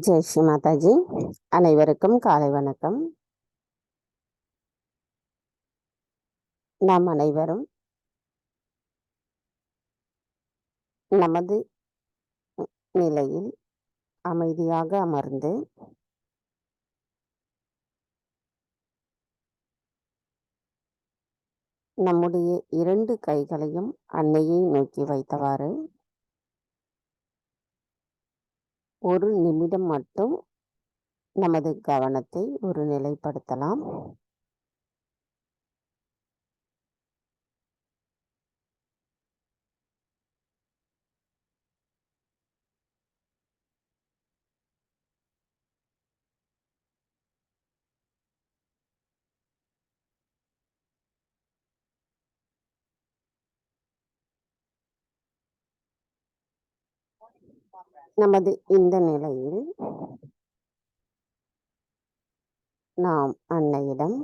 ஜெய் ஸ்ரீ மாதாஜி. அனைவருக்கும் காலை வணக்கம். நாம் அனைவரும் நமது நிலையில் அமைதியாக அமர்ந்து நம்முடைய 2 கைகளையும் அன்னையை நோக்கி வைத்தவாறு 1 நிமிடம் மட்டும் நமது கவனத்தை ஒரு நிலைப்படுத்தலாம். நமது இந்த நிலையில் நாம் அன்னையிடம்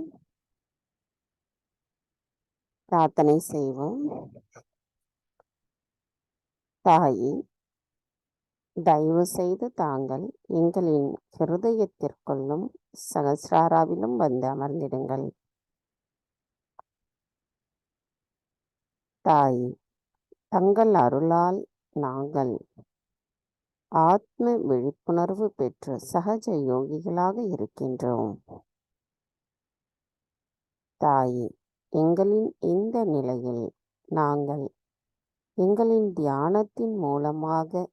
பிரார்த்தனை செய்வோம். தாயே, தயவு செய்து தாங்கள் எங்களின் ஹிருதயத்திற்குள்ளும் சகஸ்ராராவிலும் வந்து அமர்ந்திடுங்கள். தாயே, தங்கள் அருளால் நாங்கள் ஆத்ம விழிப்புணர்வு பெற்று சஹஜ யோகிகளாக இருக்கின்றோம். தாயே, எங்களின் இந்த நிலையில் நாங்கள் எங்களின் தியானத்தின் மூலமாக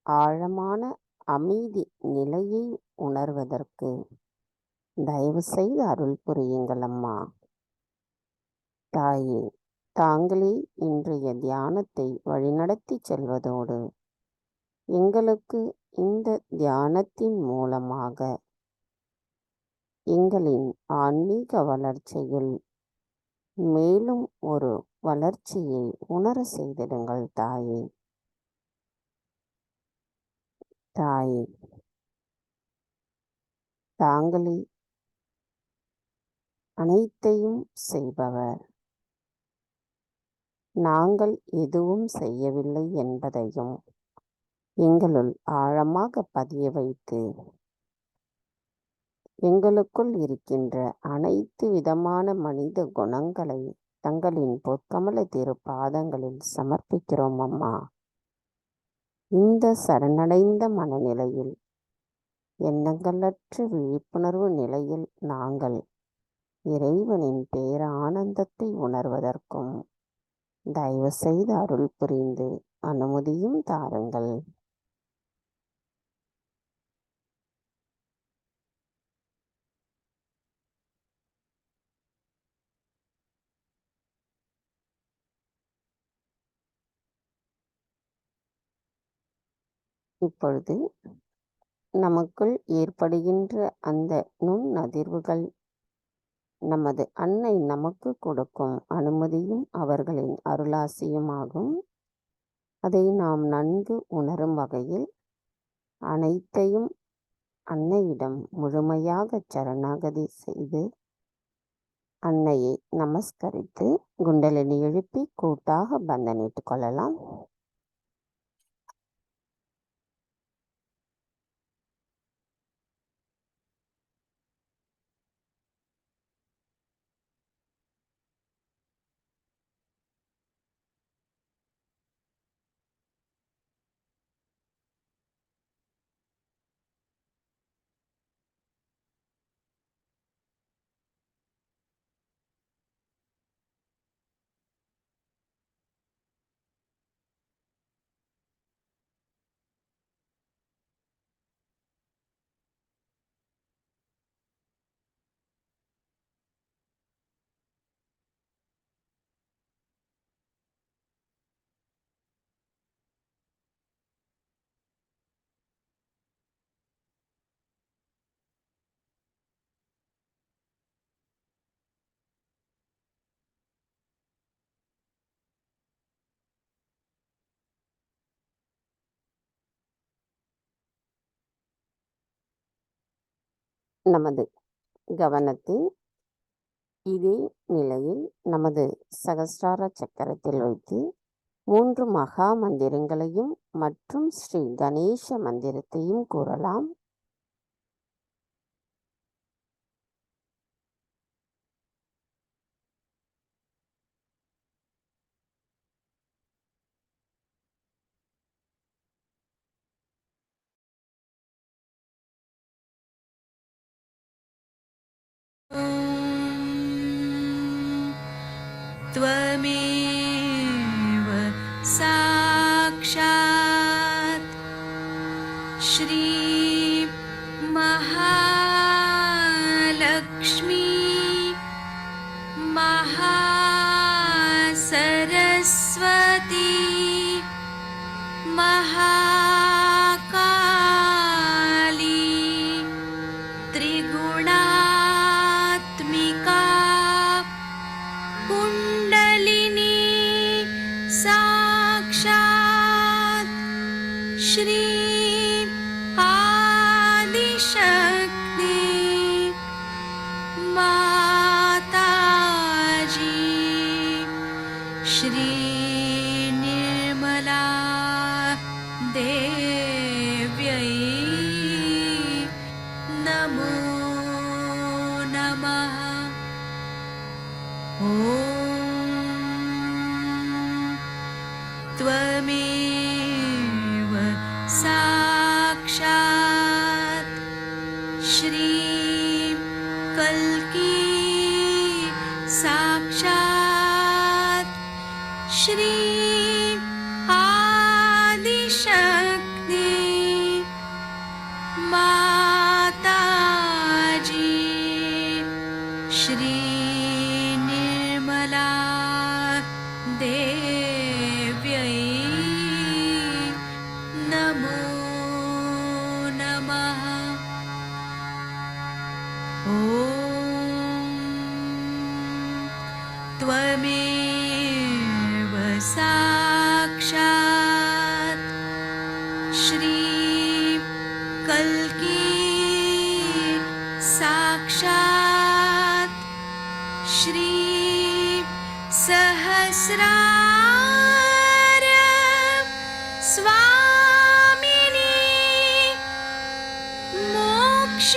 ஆழமான அமைதி நிலையை உணர்வதற்கு தயவு செய்து அருள் புரியுங்கள் அம்மா. தாயே, தாங்களே இன்றைய தியானத்தை வழிநடத்தி செல்வதோடு எங்களுக்கு இந்த தியானத்தின் மூலமாக எங்களின் ஆன்மீக வளர்ச்சியில் மேலும் ஒரு வளர்ச்சியை உணர செய்திடுங்கள் தாயே. தாயே, தாங்களே அனைத்தையும் செய்பவர், நாங்கள் எதுவும் செய்யவில்லை என்பதையும் எங்களுள் ஆழமாக பதிய வைத்து எங்களுக்குள் இருக்கின்ற அனைத்து விதமான மனித குணங்களை தங்களின் பொற்கமல திருப்பாதங்களில் சமர்ப்பிக்கிறோம் அம்மா. இந்த சரணடைந்த மனநிலையில் எண்ணங்களற்ற விழிப்புணர்வு நிலையில் நாங்கள் இறைவனின் பேரானந்தத்தை உணர்வதற்கும் தயவு செய்து அருள் புரிந்து அனுமதியும் தாருங்கள். இப்பொழுது நமக்குள் ஏற்படுகின்ற அந்த நுண் அதிர்வுகள் நமது அன்னை நமக்கு கொடுக்கும் அனுமதியும் அவர்களின் அருளாசியுமாகும். அதை நாம் நன்கு உணரும் வகையில் அனைத்தையும் அன்னையிடம் முழுமையாக சரணாகதி செய்து அன்னையை நமஸ்கரித்து குண்டலினி எழுப்பி கூட்டாக பந்தனிட்டுக் கொள்ளலாம். நமது கவனத்தை இதே நிலையில் நமது சகஸ்ரார சக்கரத்தில் வைத்து 3 மகா மந்திரங்களையும் மற்றும் ஸ்ரீ கணேச மந்திரத்தையும் கூறலாம். त्वमेव साक्षात् श्री महालक्ष्मी महासरस्वती महाकाली त्रिगुणात्मिका कुण्डलिनी साक्षात् श्री आदिशक्ति माताजी श्री निर्मला देव्यै नमो नमः। ॐ त्वमेव साक्षात् श्री कल्की साक्षात् श्री आदिशक्ति माताजी श्री निर्मला देव्यै नमो नमः। ॐ त्वमेव साक्षात् श्री कल्की साक्षात् श्री सहस्रार स्वामिनी मोक्षप्रदायिनी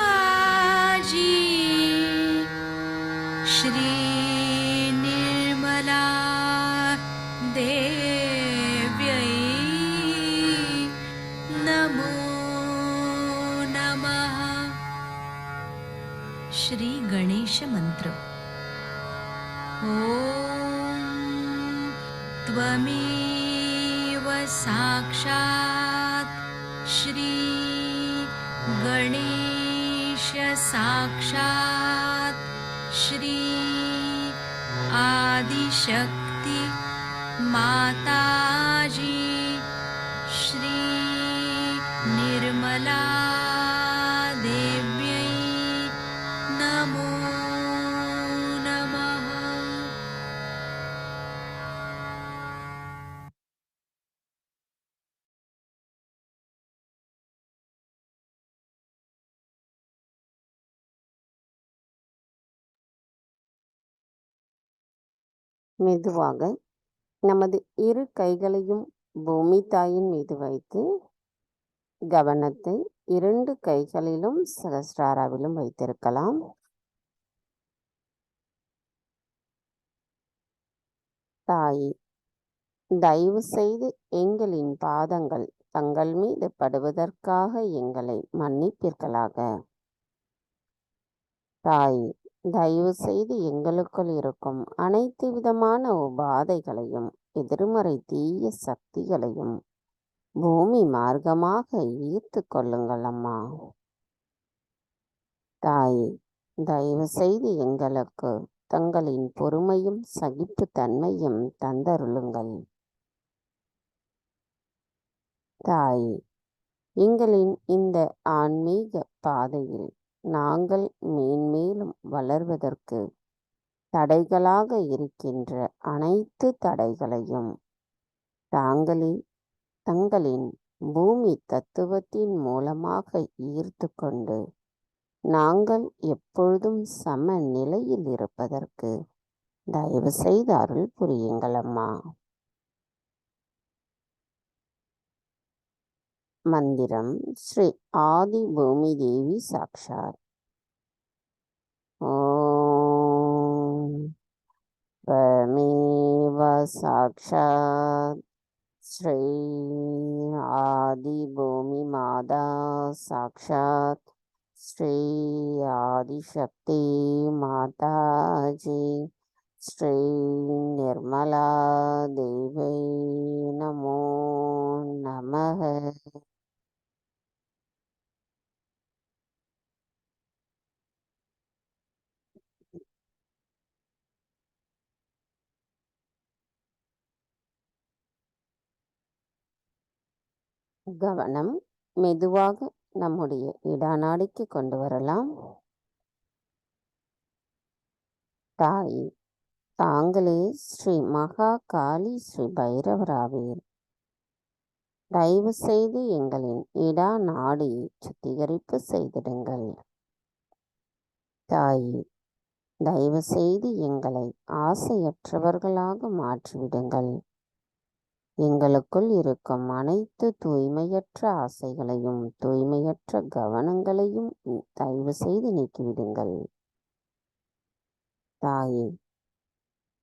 माताजी श्री निर्मला देव्यै नमो नमः। श्री गणेश मंत्र। ॐ त्वमेव साक्षात् श्री गणेश साक्षात् श्री आदिशक्ति माताजी श्री निर्मला देव्यै नमो नमः। மெதுவாக நமது இரு கைகளையும் பூமி தாயின் மீது வைத்து கவனத்தை 2 கைகளிலும் சகஸ்ராராவிலும் வைத்திருக்கலாம். தாயே, தயவு செய்து எங்களின் பாதங்கள் தங்கள் மீது படுவதற்காக எங்களை மன்னிப்பீர்களாக. தாயே, தயவு செய்து எங்களுக்குள் இருக்கும் அனைத்து விதமான உபாதைகளையும் எதிர்மறை தீய சக்திகளையும் பூமி மார்க்கமாக ஈர்த்து கொள்ளுங்கள் அம்மா. தாயே, தயவு செய்து எங்களுக்கு தங்களின் பொறுமையும் சகிப்பு தன்மையும் தந்தருளுங்கள். தாயே, எங்களின் இந்த ஆன்மீக பாதையில் நாங்கள் மேன்மேலும் வளர்வதற்கு தடைகளாக இருக்கின்ற அனைத்து தடைகளையும் தாங்களே தங்களின் பூமி தத்துவத்தின் மூலமாக ஈர்த்து கொண்டு நாங்கள் எப்பொழுதும் சம நிலையில் இருப்பதற்கு தயவு செய்து அருள் புரியுங்கள் அம்மா. மந்திரம் ஸ்ரீ ஆதி பூமி தேவி சாக்ஷாத். ஓம் त्वमेव साक्षात् श्री आदिभूमिमाता साक्षात् श्री आदिशक्ति माताजी श्री निर्मला देवी नमो नमः. கவனம் மெதுவாக நம்முடைய இடநாடிக்கு கொண்டு வரலாம். தாய், தாங்களே ஸ்ரீ மகா காளி ஸ்ரீ பைரவராவீர். தயவு செய்து எங்களின் இடா நாடியை சுத்திகரிப்பு செய்திடுங்கள். தாயே, தயவு செய்து எங்களை ஆசையற்றவர்களாக மாற்றிவிடுங்கள். எங்களுக்குள் இருக்கும் அனைத்து தூய்மையற்ற ஆசைகளையும் தூய்மையற்ற கவனங்களையும் தயவு செய்து நீக்கிவிடுங்கள். தாயே,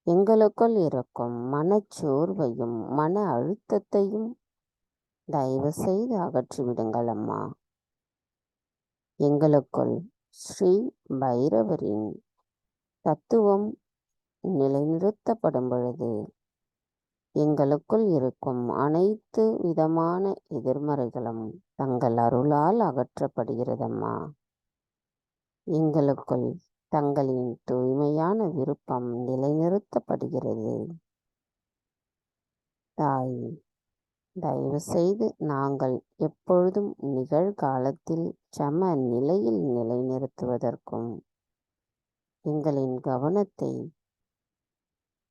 எங்களுக்குள் இருக்கும் மனச்சோர்வையும் மன அழுத்தத்தையும் தயவு செய்து அகற்றிவிடுங்கள் அம்மா. எங்களுக்குள் ஸ்ரீ பைரவரின் தத்துவம் நிலைநிறுத்தப்படும் பொழுது எங்களுக்குள் இருக்கும் அனைத்து விதமான எதிர்மறைகளும் தங்கள் அருளால் அகற்றப்படுகிறதம்மா. எங்களுக்குள் தங்களின் தூய்மையான விருப்பம் நிலைநிறுத்தப்படுகிறது. தாய், தயவு செய்து நாங்கள் எப்பொழுதும் நிகழ்காலத்தில் சம நிலையில் நிலைநிறுத்துவதற்கும் எங்களின் கவனத்தை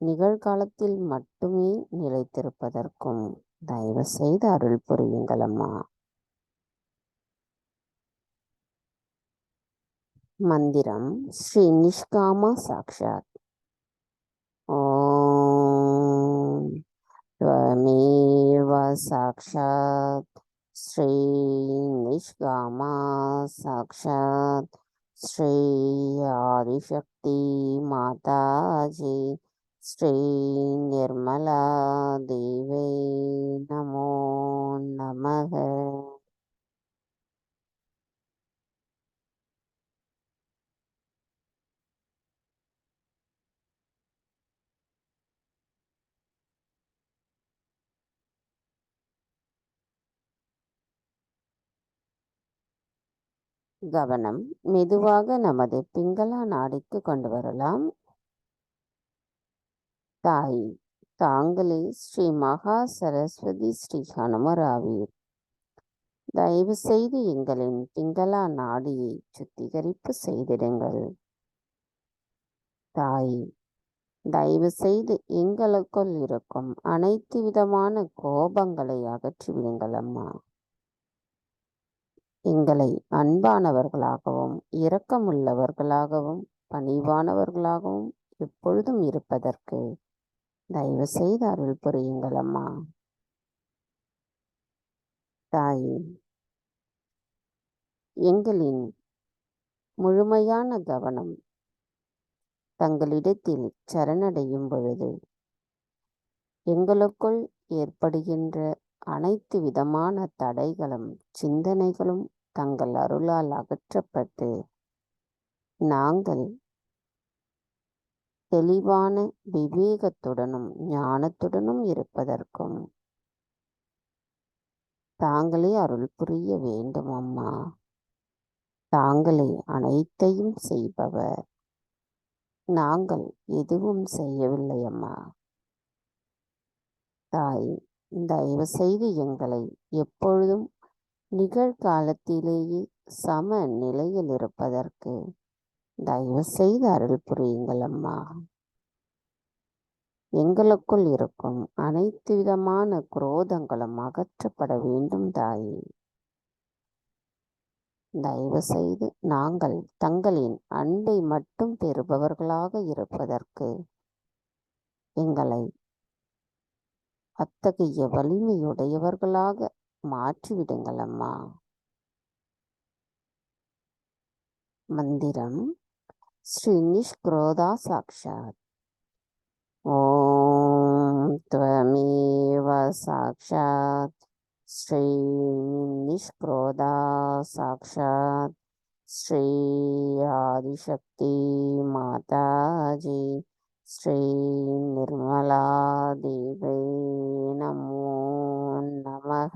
நிகழ்காலத்தில் மட்டுமே நிலைத்திருப்பதற்கும் தயவு செய்து அருள் புரியுங்கள் அம்மா. மந்திரம் ஸ்ரீ நிஷ்காமா சாக்ஷாத். ஓம் त्वमेव साक्षात् श्री निष्कामा साक्षात् श्री आदिशक्ति माताजी श्री निर्मला देवी नमो नमः. கவனம் மெதுவாக நமது பிங்களா நாடிக்கு கொண்டு வரலாம். தாய், தாங்களே ஸ்ரீ மகா சரஸ்வதி ஸ்ரீ ஹனுமராவீர். தயவு செய்து எங்களின் பிங்களா நாடியை சுத்திகரிப்பு செய்திடுங்கள். தாய், தயவு செய்து எங்களுக்குள் இருக்கும் அனைத்து விதமான கோபங்களை அகற்றிவிடுங்கள் அம்மா. எங்களை அன்பானவர்களாகவும் இரக்கமுள்ளவர்களாகவும் பணிவானவர்களாகவும் எப்பொழுதும் இருப்பதற்கு தயவு செய்து அருள் புரியுங்கள் அம்மா. தாயே, எங்களின் முழுமையான கவனம் தங்களிடத்தில் சரணடையும் பொழுது எங்களுக்குள் ஏற்படுகின்ற அனைத்து விதமான தடைகளும் சிந்தனைகளும் தங்கள் அருளால் அகற்றப்பட்டு நாங்கள் தெளிவான விவேகத்துடனும் ஞானத்துடனும் இருப்பதற்கும் தாங்களே அருள் புரிய வேண்டும் அம்மா. தாங்களே அனைத்தையும் செய்பவர், நாங்கள் எதுவும் செய்யவில்லை அம்மா. தாய், தயவு செய்து எங்களை எப்பொழுதும் நிகழ்காலத்திலேயே சம நிலையில் இருப்பதற்கு தயவு செய்து அருள் புரியுங்கள் அம்மா. எங்களுக்குள் இருக்கும் அனைத்து விதமான குரோதங்களும் அகற்றப்பட வேண்டும் தாயே. தயவு செய்து நாங்கள் தங்களின் அன்பை மட்டும் பெறுபவர்களாக இருப்பதற்கு எங்களை அத்தகைய வலிமையுடையவர்களாக மாற்றிவிடுங்கள் அம்மா. மந்திரம் ஸ்ரீ நிஷ்க்ரோதா சாக்ஷாத். ஓம் த்வமேவ சாக்ஷாத் ஸ்ரீ நிஷ்க்ரோதா சாக்ஷாத் ஸ்ரீ ஆதிசக்தி மாதாஜி ஸ்ரீ நிர்மலா தேவை நமோ நமக.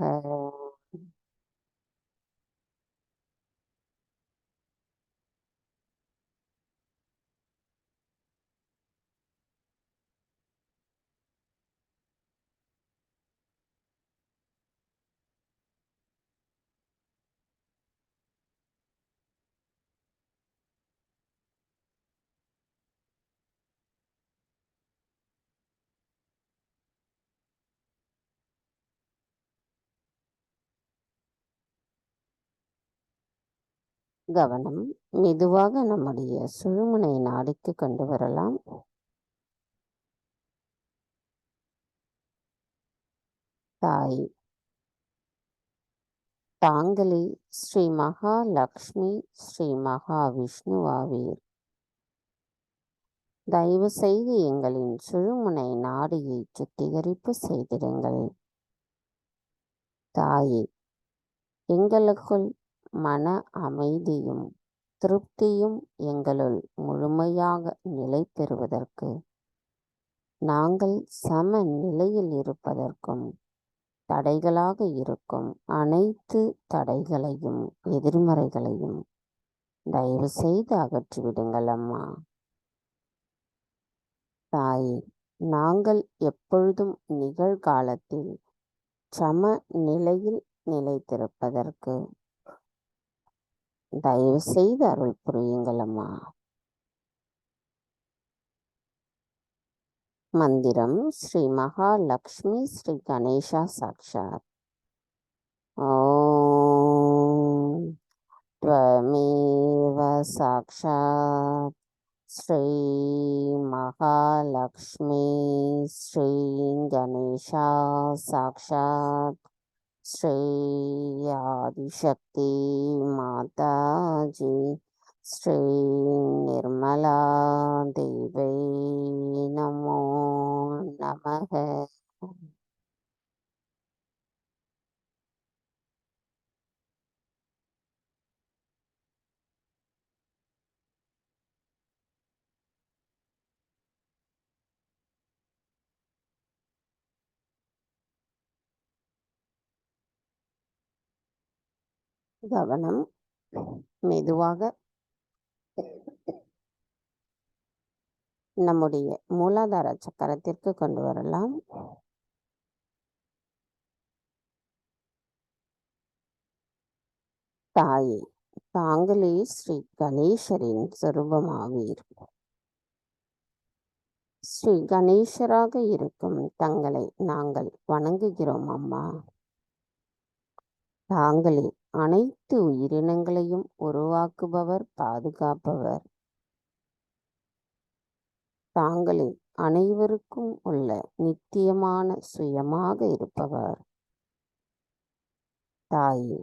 கவனம் மெதுவாக நம்முடைய சுழுமுனை நாடிக்கு கொண்டு வரலாம். தாய், தாங்களே ஸ்ரீ மகாலக்ஷ்மி ஸ்ரீ மகாவிஷ்ணுவாவீர். தயவு செய்து எங்களின் சுழுமுனை நாடியை சுத்திகரிப்பு செய்திடுங்கள். தாயே, எங்களுக்குள் மன அமைதியும் திருப்தியும் எங்களுள் முழுமையாக நிலை பெறுவதற்கு, நாங்கள் சம நிலையில் இருப்பதற்கும் தடைகளாக இருக்கும் அனைத்து தடைகளையும் எதிர்மறைகளையும் தயவு செய்து அகற்றிவிடுங்கள் அம்மா. தாயே, நாங்கள் எப்பொழுதும் நிகழ்காலத்தில் சம நிலையில் நிலைத்திருப்பதற்கு தயவு செய்து அருள் புரியுங்கள் அம்மா. மந்திரம் ஸ்ரீ மகாலக்ஷ்மி ஸ்ரீ கணேசா சாக்ஷாத். ஓம் த்வமேவ சாக்ஷாத் ஸ்ரீ மகாலக்ஷ்மி ஸ்ரீ கணேசா சாக்ஷாத் ஸ்ரீ ஆதிசக்தி மாதாஜி ஸ்ரீ நிர்மலா தேவை நமோ நமக. கவனம் மெதுவாக நம்முடைய மூலாதார சக்கரத்திற்கு கொண்டு வரலாம். தாயே, தாங்களே ஸ்ரீ கணேசரின் சொரூபமாவீர். ஸ்ரீ கணேசராக இருக்கும் தங்களை நாங்கள் வணங்குகிறோம் அம்மா. தாங்களே அனைத்து உயிரினங்களையும் உருவாக்குபவர், பாதுகாப்பவர். தாங்களே அனைவருக்கும் உள்ள நித்தியமான சுயமாக இருப்பவர். தாயே,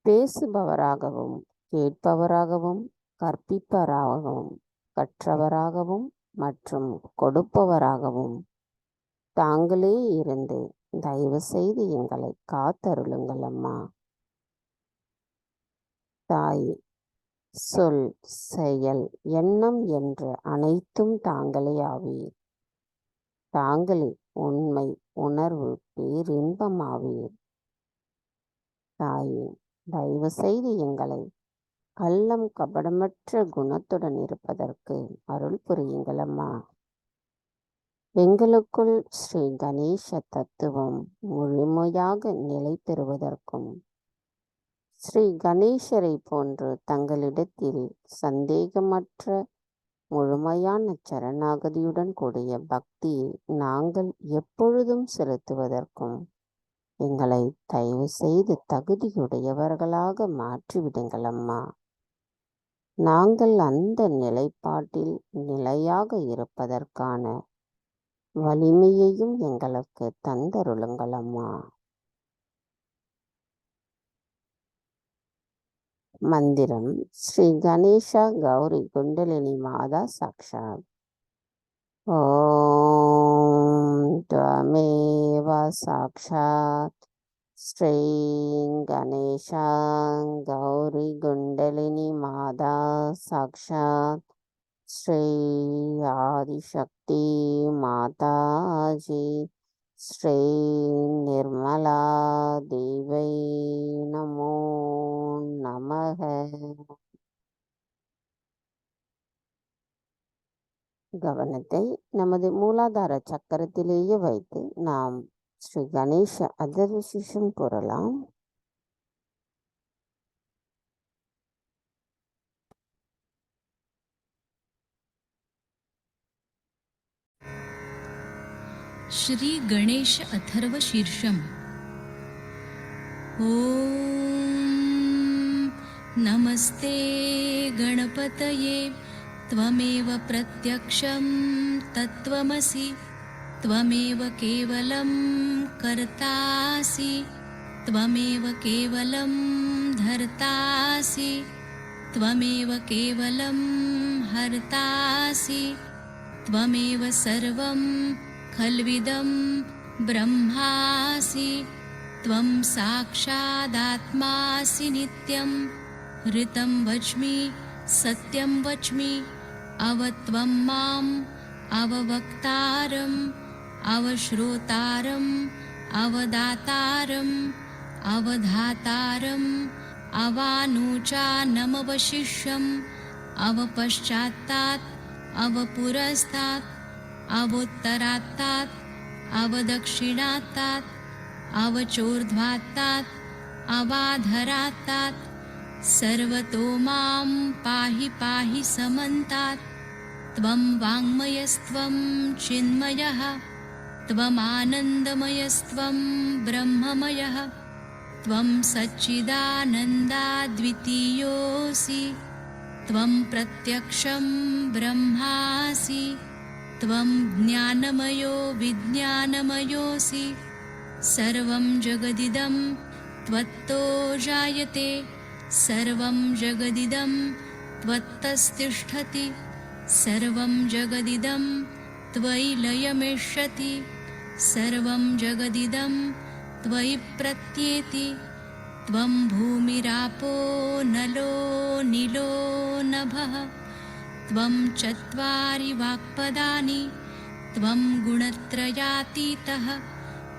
பேசுபவராகவும் கேட்பவராகவும் கற்பிப்பவராகவும் கற்றவராகவும் மற்றும் கொடுப்பவராகவும் தாங்களே இருந்து தயவு செய்து எங்களை காத்தருளுங்கள் அம்மா. தாயே, சொல், செயல், எண்ணம் என்று அனைத்தும் தாங்களே ஆவீர். தாங்களே உண்மை, உணர்வு, பேரின்பமாவீர். தாயே, தயவு செய்து எங்களை கள்ளம் கபடமற்ற குணத்துடன் இருப்பதற்கு அருள் புரியுங்கள் அம்மா. எங்களுக்குள் ஸ்ரீ கணேச தத்துவம் முழுமையாக நிலை பெறுவதற்கும், ஸ்ரீ கணேசரை போன்று தங்களிடத்தில் சந்தேகமற்ற முழுமையான சரணாகதியுடன் கூடிய பக்தியை நாங்கள் எப்பொழுதும் செலுத்துவதற்கும் எங்களை தயவு செய்து தகுதியுடையவர்களாக மாற்றிவிடுங்கள் அம்மா. நாங்கள் அந்த நிலைப்பாட்டில் நிலையாக இருப்பதற்கான வலிமையையும் எங்களுக்கு தந்தருளுங்கள் அம்மா. மந்திரம் ஸ்ரீ கணேஷா கௌரி குண்டலினி மாதா சாக்ஷாத். ஓம் த்வமேவ சாக்ஷாத் ஸ்ரீ கணேஷா கௌரி குண்டலினி மாதா சாக்ஷாத் ஸ்ரீ ஆதிசக்தி மாதாஜி ஸ்ரீ நிர்மலா தேவை நமோ நமக. கவனத்தை நமது மூலாதார சக்கரத்திலேயே வைத்து நாம் ஸ்ரீ கணேச அதர்விசேஷம் கூறலாம். श्री गणेश अथर्व शीर्षम। ओम नमस्ते गणपतये त्वमेव प्रत्यक्षं तत्त्वमसि त्वमेव केवलं कर्तासि त्वमेव केवलं धर्तासि त्वमेव केवलं हर्तासि त्वमेव सर्वं खल्विदं ब्रह्मासि त्वं साक्षादात्मासि नित्यं ऋतं वच्मि सत्यं वच्मि अवत्वं माम् अववक्तारम् अवश्रोतारम् अवदातारम् अवधातारम् अवानुचानमवशिष्यम् अवपश्चात्तात् अवपुरस्तात् अवोत्तरात्तात् अवदक्षिणात्तात् अवचोर्ध्वात्तात् अवाधरात्तात् सर्वतो मां पाहि पाहि समन्तात् त्वं वाङ्मयस्त्वं चिन्मयः त्वमानन्दमयस्त्वं ब्रह्ममयः त्वं सच्चिदानन्दाद्वितीयोऽसि त्वं प्रत्यक्षं ब्रह्मासि त्वं ज्ञानमयो विज्ञानमयोऽसि सर्वं जगदिदं त्वत्तो जायते सर्वं जगदिदं त्वत्तस्तिष्ठति सर्वं जगदिदं त्वयि लयमेष्यति सर्वं जगदिदं त्वयि प्रत्येति त्वं भूमिरापो नलो नीलो नभः त्वं चत्वारि वाक्पदानि त्वं गुणत्रयातीतः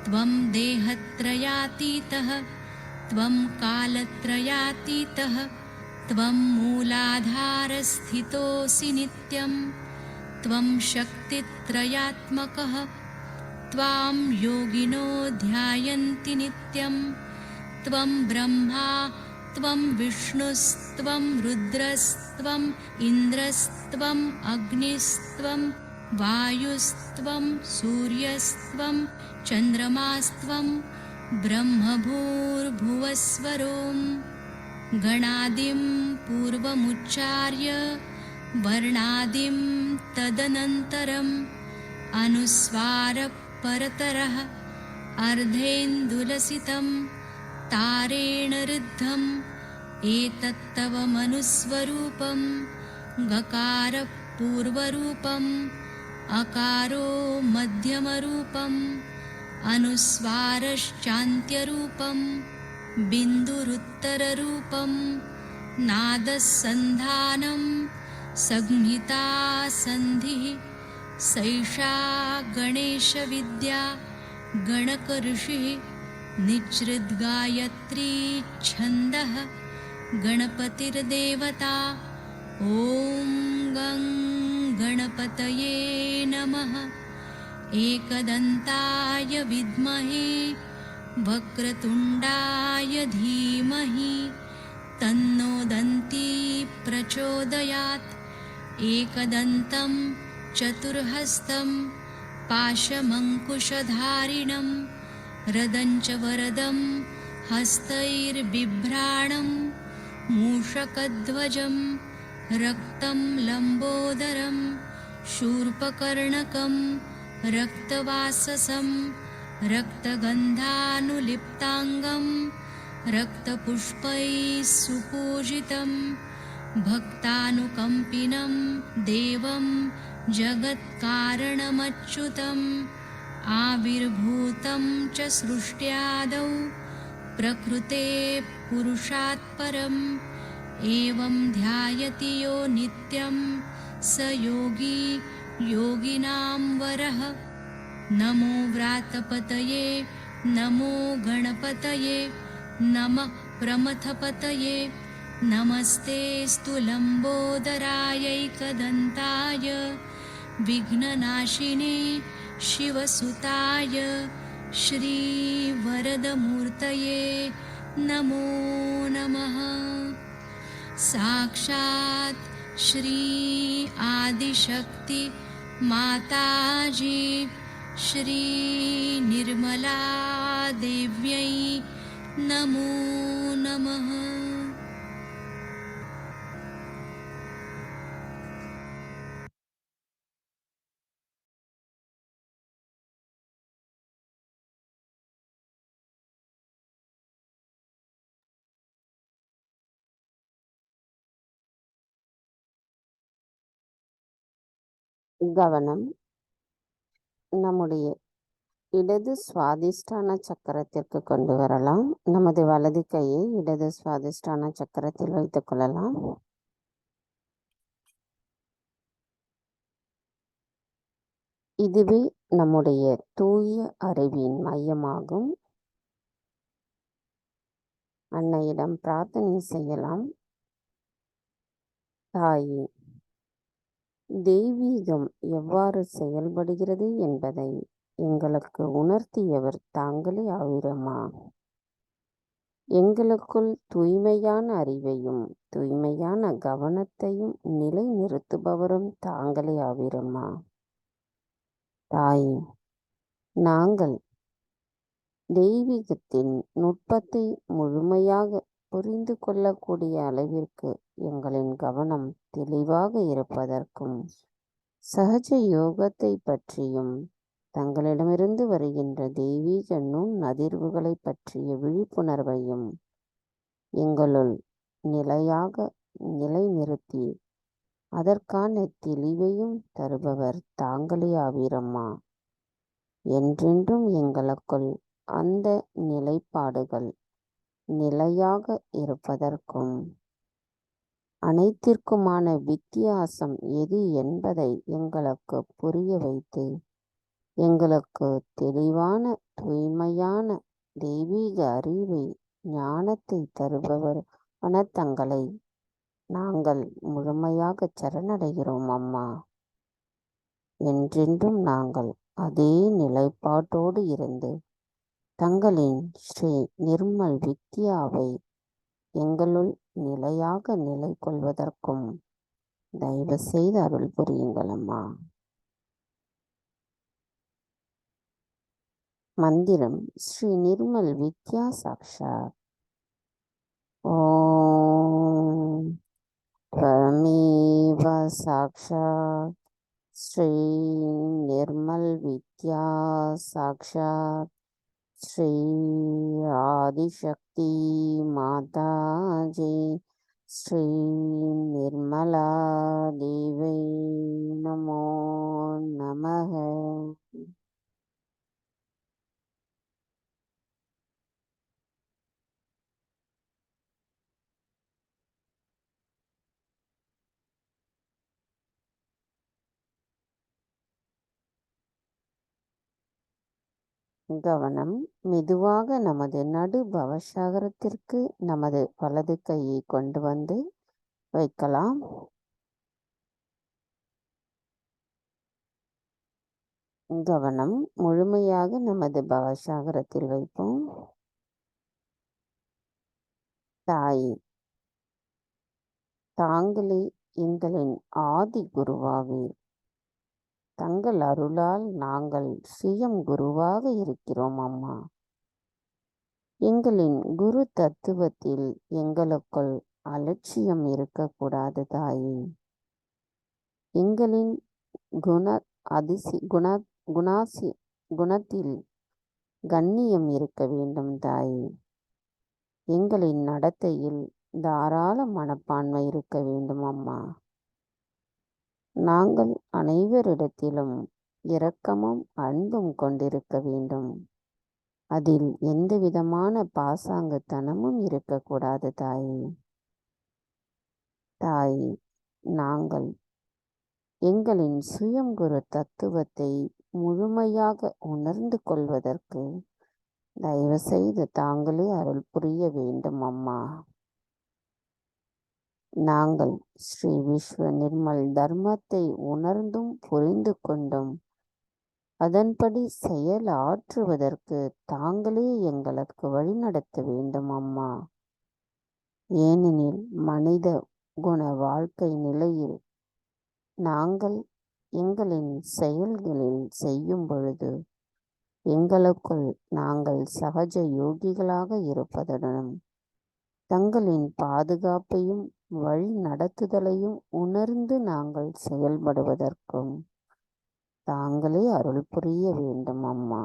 त्वं देहत्रयातीतः त्वं कालत्रयातीतः त्वं मूलाधारस्थितोऽसि नित्यं त्वं शक्तित्रयात्मकः त्वां योगिनो ध्यायन्ति नित्यं त्वं ब्रह्मा त्वं विष्णुस्त्वं रुद्रस्त्वम् इन्द्रस्त्वम् अग्निस्त्वं वायुस्त्वं सूर्यस्त्वं चन्द्रमास्त्वं ब्रह्मभूर्भुवस्वरों गणादिं पूर्वमुच्चार्य वर्णादिं तदनन्तरम् अनुस्वारः परतरः अर्धेन्दुलसितं तारेण ऋद्धम् एतत्तव मनुस्वरूपं गकारः पूर्वरूपम् अकारो मध्यमरूपम् अनुस्वारश्चान्त्यरूपं बिन्दुरुत्तररूपं नादसन्धानं संहिता सन्धिः सैषा गणेशविद्या गणकऋषिः निच्छृद्गायत्री छन्दः गणपतिर्देवता ॐ गं गणपतये नमः एकदन्ताय विद्महे वक्रतुण्डाय धीमहि तन्नो दन्ती प्रचोदयात् एकदन्तं चतुर्हस्तं पाशमङ्कुशधारिणं रदञ्च वरदं हस्तैर्बिभ्राणं मूषकध्वजं रक्तं लम्बोदरं शूर्पकर्णकं रक्तवाससं रक्तगन्धानुलिप्ताङ्गं रक्तपुष्पैः सुपूजितं भक्तानुकम्पिनं देवं जगत्कारणमच्युतम् आविर्भूतं च सृष्ट्यादौ प्रकृते पुरुषात् परम् एवं ध्यायति यो नित्यं स योगी योगिनां वरः। नमो व्रातपतये नमो गणपतये नमः प्रमथपतये नमस्तेऽस्तु लम्बोदरायैकदन्ताय विघ्ननाशिने शिवसुताय श्रीवरदमूर्तये नमो नमः। साक्षात् श्री आदिशक्ति माताजी श्री निर्मला देव्यै नमो नमः। கவனம் நம்முடைய இடது சுவாதிஷ்டான சக்கரத்திற்கு கொண்டு வரலாம். நமது வலது கையை இடது சுவாதிஷ்டான சக்கரத்தில் வைத்துக் கொள்ளலாம். இதுவே நம்முடைய தூய அறிவின் மையமாகும். அன்னையிடம் பிரார்த்தனை செய்யலாம். தாயே, தெய்வீகம் எவ்வாறு செயல்படுகிறது என்பதை எங்களுக்கு உணர்த்தியவர் தாங்களே ஆவீரம்மா. எங்களுக்குள் தூய்மையான அறிவையும் தூய்மையான கவனத்தையும் நிலை நிறுத்துபவரும் தாங்களே ஆவீரம்மா. தாயே, நாங்கள் தெய்வீகத்தின் நுட்பத்தை முழுமையாக புரிந்து கொள்ளக்கூடிய அளவிற்கு எங்களின் கவனம் தெளிவாக இருப்பதற்கும் சஹஜ யோகத்தை பற்றியும் தங்களிடமிருந்து வருகின்ற தெய்வீக நுண் அதிர்வுகளை பற்றிய விழிப்புணர்வையும் எங்களுள் நிலையாக நிலைநிறுத்தி அதற்கான தெளிவையும் தருபவர் தாங்களே ஆவீரம்மா. என்றென்றும் எங்களுக்குள் அந்த நிலைப்பாடுகள் நிலையாக இருப்பதற்கும் அனைத்திற்குமான வித்தியாசம் எது என்பதை எங்களுக்கு புரிய வைத்து எங்களுக்கு தெளிவான தூய்மையான தெய்வீக அறிவை ஞானத்தை தருபவர் தங்களை நாங்கள் முழுமையாக சரணடைகிறோம் அம்மா. என்றென்றும் நாங்கள் அதே நிலைப்பாட்டோடு இருந்து தங்களின் ஸ்ரீ நிர்மல் வித்யாவை எங்களுள் நிலையாக நிலை கொள்வதற்கும் தயவு செய்து அருள் புரியுங்கள் அம்மா. மந்திரம் ஸ்ரீ நிர்மல் வித்யா சாக்ஷாத். ஓம் त्वमेव साक्षात् श्री निर्मल विद्या साक्षात् श्री आदिशक्ति माताजी श्री निर्मला देवी नमो नमः. கவனம் மெதுவாக நமது நடு பவசாகரத்திற்கு நமது வலது கையை கொண்டு வந்து வைக்கலாம். கவனம் முழுமையாக நமது பவசாகரத்தில் வைப்போம். தாயே, தாங்களே எங்களின் ஆதி குருவாவீர். தங்கள் அருளால் நாங்கள் சுயம் குருவாக இருக்கிறோம் அம்மா. எங்களின் குரு தத்துவத்தில் எங்களுக்குள் அலட்சியம் இருக்கக்கூடாது தாயே. எங்களின் குணத்தில் கண்ணியம் இருக்க வேண்டும் தாயே. எங்களின் நடத்தையில் தாராள மனப்பான்மை இருக்க வேண்டும் அம்மா. நாங்கள் அனைவரிடத்திலும் இரக்கமும் அன்பும் கொண்டிருக்க வேண்டும். அதில் எந்த விதமான பாசாங்குத்தனமும் இருக்கக்கூடாது தாயே. தாயே, நாங்கள் எங்களின் சுயம் குரு தத்துவத்தை முழுமையாக உணர்ந்து கொள்வதற்கு தயவு செய்து தாங்களே அருள் புரிய வேண்டும் அம்மா. நாங்கள் ஸ்ரீ விஸ்வ நிர்மல் தர்மத்தை உணர்ந்தும் புரிந்து கொண்டும் அதன்படி செயல் ஆற்றுவதற்கு தாங்களே எங்களுக்கு வழிநடத்த வேண்டும் அம்மா. ஏனெனில் மனித குண வாழ்க்கை நிலையில் நாங்கள் எங்களின் செயல்களில் செய்யும் பொழுது எங்களுக்குள் நாங்கள் சகஜ யோகிகளாக இருப்பதுடனும் தங்களின் பாதுகாப்பையும் வழி நடத்துதலையும் உணர்ந்து நாங்கள் செயல்படுவதற்கும் தாங்களே அருள் புரிய வேண்டும் அம்மா.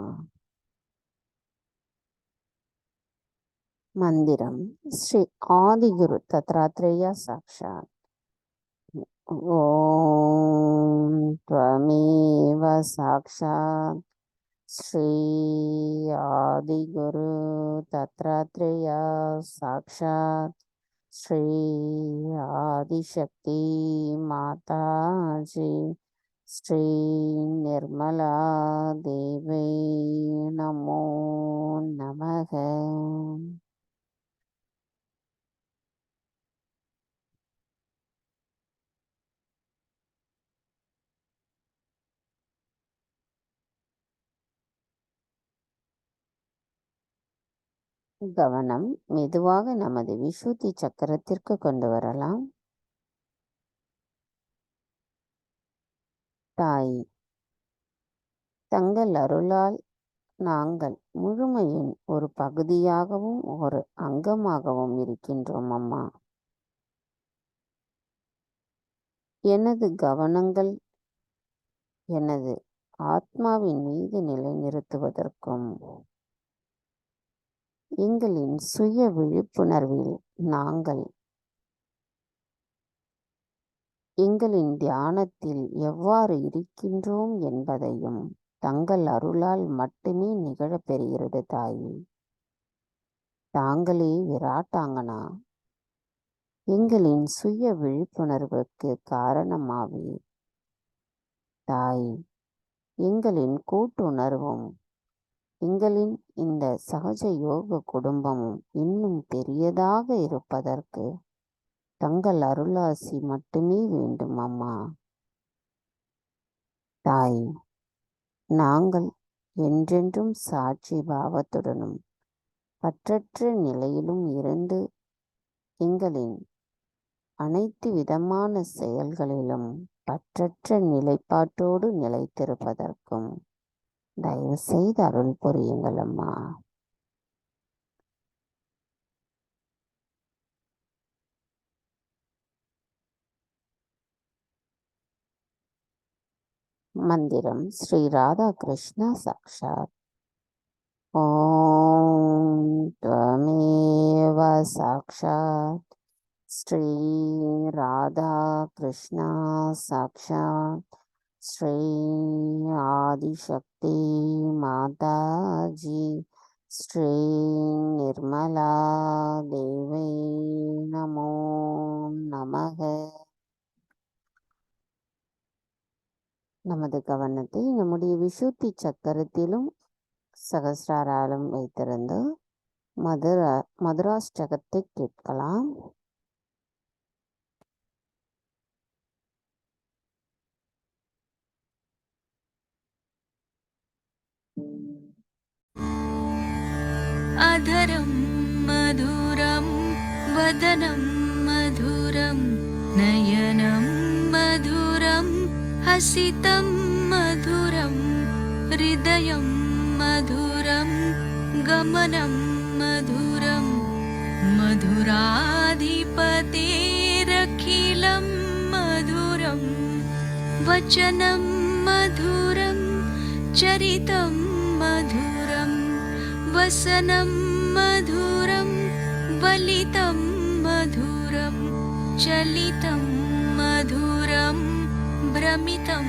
மந்திரம் ஸ்ரீ ஆதிகுரு தத்ராத்ரேயா சாக்ஷாத். ஓம் த்வமேவ சாக்ஷாத் ஸ்ரீ ஆதிகுரு தத்ராத்ரேயா சாக்ஷாத் ஸ்ரீ ஆதிசக்தி மாதாஜி ஸ்ரீ நிர்மலா தேவை நமோ நமக. கவனம் மெதுவாக நமது விசுத்தி சக்கரத்திற்கு கொண்டு வரலாம். தாய், தங்கள் அருளால் நாங்கள் முழுமையின் ஒரு பகுதியாகவும் ஒரு அங்கமாகவும் இருக்கின்றோம் அம்மா. எனது கவனங்கள் எனது ஆத்மாவின் மீது நிலைநிறுத்துவதற்கும் எங்களின் சுய விழிப்புணர்வில் நாங்கள் எங்களின் தியானத்தில் எவ்வாறு இருக்கின்றோம் என்பதையும் தங்கள் அருளால் மட்டுமே நிகழப்பெறுகிறது தாயே. தாங்களே விராட்டாங்கனா எங்களின் சுய விழிப்புணர்வுக்கு காரணமாவே தாய். எங்களின் கூட்டுணர்வும் எங்களின் இந்த சகஜ யோக குடும்பமும் இன்னும் பெரியதாக இருப்பதற்கு தங்கள் அருளாசி மட்டுமே வேண்டும் அம்மா. தாய், நாங்கள் என்றென்றும் சாட்சி பாவத்துடனும் பற்றற்ற நிலையிலும் இருந்து எங்களின் அனைத்து விதமான செயல்களிலும் பற்றற்ற நிலைப்பாட்டோடு நிலைத்திருப்பதற்கும் தயவு செய்து அருள் புரியுங்கள் அம்மா. மந்திரம் ஸ்ரீ ராதா கிருஷ்ணா சாக்ஷாத். ஓம் த்வமேவ சாக்ஷாத் ஸ்ரீ ராதா கிருஷ்ணா சாக்ஷாத் ஸ்ரீ ஆதிசக்தி மாதாஜி ஸ்ரீ நிர்மலா தேவை நமோ நமக. நமது கவனத்தை நம்முடைய விசுத்தி சக்கரத்திலும் சகஸ்ராராலும் வைத்திருந்து மதுராஷ்டகத்தை கேட்கலாம். अधरं मधुरं वदनं मधुरं नयनं हसितं मधुरं हृदयं मधुरं गमनं मधुरं मधुराधिपतेरखिलं मधुरं वचनं मधुरं चरितं मधुरं वसनं मधुरं वलितं मधुरं चलितं मधुरं भ्रमितं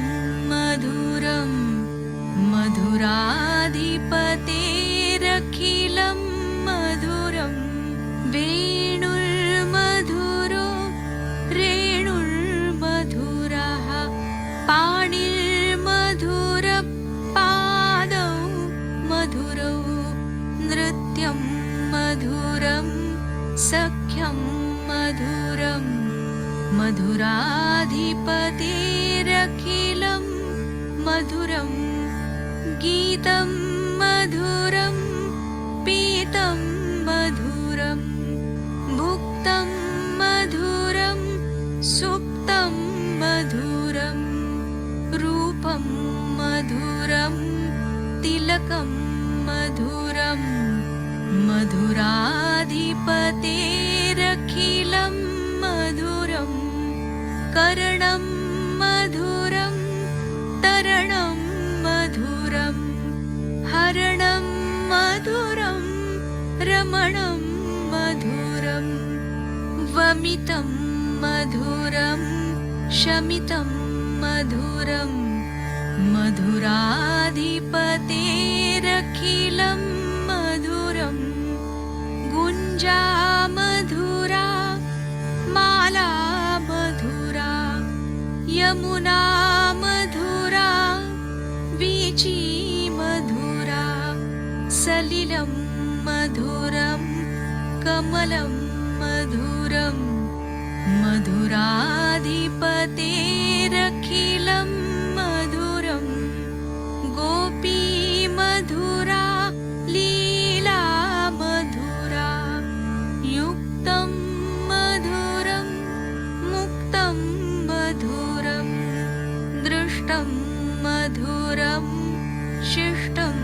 मधुरं मधुराधिपतेरखिलं मधुरं वेणुर्मधुरो रेणुर्मधुरः पाणिर्मधुरपादौ मधुरौ नृत्यं मधुरं सख्यं मधुरं मधुराधिपतेरखिलं मधुरं गीतं मधुरं पीतं मधुरं भुक्तं मधुरं सुप्तं मधुरं रूपं मधुरं तिलकं मधुरं मधुराधिपतेरखिलं मधुरं कर्णं मधुरं तरणं मधुरं हरणं मधुरं रमणं मधुरं वमितं मधुरं शमितं मधुरं मधुराधिपतेरखिलं मधुरं गुञ्जा मधुरा माला मधुरा यमुना मधुरा वीची मधुरा सलिलं मधुरं कमलं मधुरं मधुराधिपतेरखिलं मधुरं गोपी मधुरा लीला मधुरा युक्तं मधुरं मुक्तं मधुरं दृष्टं मधुरं शिष्टं